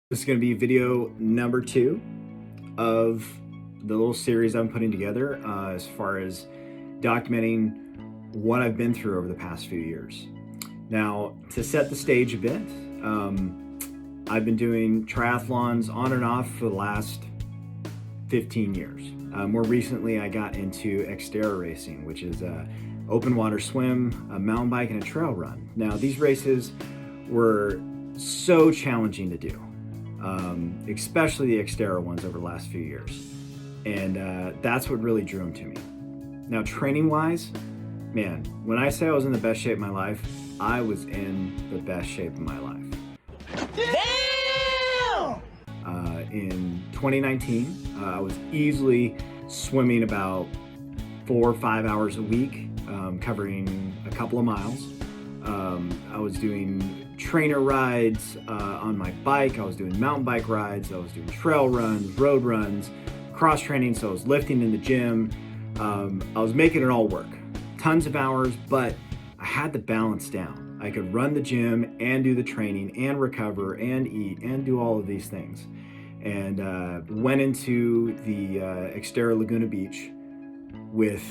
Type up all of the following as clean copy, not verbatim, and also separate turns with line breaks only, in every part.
This is going to be video number 2 of the little series I'm putting together as far as documenting what I've been through over the past few years. Now, to set the stage a bit, I've been doing triathlons on and off for the last 15 years. More recently, I got into Xterra racing, which is an open water swim, a mountain bike, and a trail run. Now, these races were so challenging to do. Especially the Xterra ones over the last few years. And that's what really drew them to me. Now, training wise, man, when I say I was in the best shape of my life, I was in the best shape of my life.
Damn!
In 2019, I was easily swimming about 4 or 5 hours a week, covering a couple of miles. I was doing trainer rides on my bike. I was doing mountain bike rides. I was doing trail runs, road runs, cross training. So I was lifting in the gym. I was making it all work. Tons of hours, but I had the balance down. I could run the gym and do the training and recover and eat and do all of these things. And went into the Xterra Laguna Beach with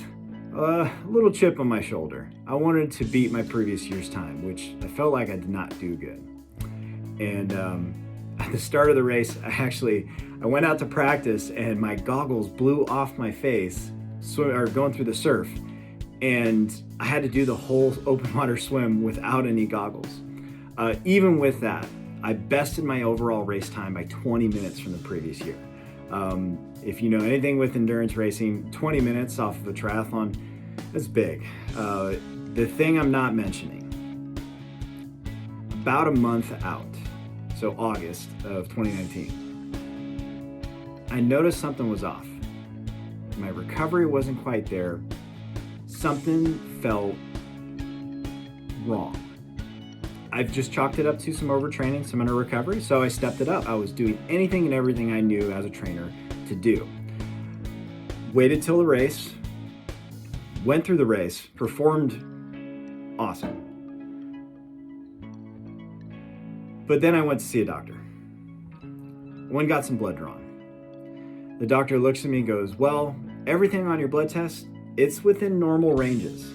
a little chip on my shoulder. I wanted to beat my previous year's time, which I felt like I did not do good. And at the start of the race, I went out to practice and my goggles blew off my face, going through the surf. And I had to do the whole open water swim without any goggles. Even with that, I bested my overall race time by 20 minutes from the previous year. If you know anything with endurance racing, 20 minutes off of a triathlon, that's big. The thing I'm not mentioning, about a month out, so August of 2019, I noticed something was off. My recovery wasn't quite there. Something felt wrong. I've just chalked it up to some overtraining, some under recovery, so I stepped it up. I was doing anything and everything I knew as a trainer to do. Waited till the race, went through the race, performed awesome. But then I went to see a doctor. Went and got some blood drawn. The doctor looks at me and goes, well, everything on your blood test, it's within normal ranges.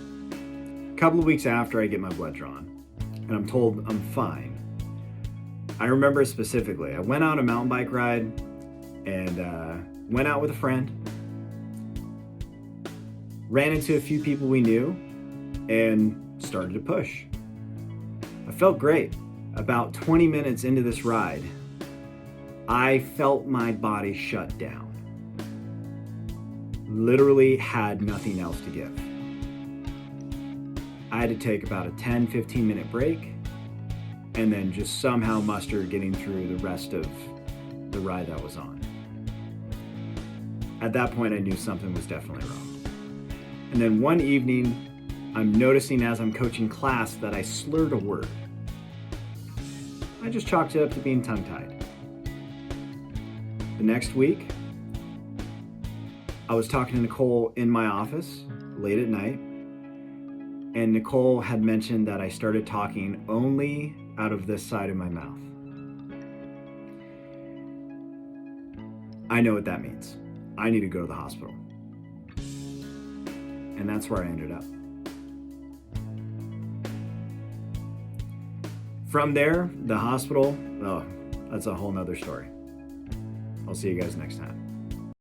A couple of weeks after I get my blood drawn, and I'm told I'm fine. I remember specifically, I went on a mountain bike ride and went out with a friend, ran into a few people we knew, and started to push. I felt great. About 20 minutes into this ride, I felt my body shut down. Literally had nothing else to give. I had to take about a 10-15 minute break and then just somehow muster getting through the rest of the ride that I was on. At that point, I knew something was definitely wrong. And then one evening, I'm noticing as I'm coaching class that I slurred a word. I just chalked it up to being tongue-tied. The next week, I was talking to Nicole in my office late at night, and Nicole had mentioned that I started talking only out of this side of my mouth. I know what that means. I need to go to the hospital. And that's where I ended up. From there, the hospital, oh, that's a whole nother story. I'll see you guys next time.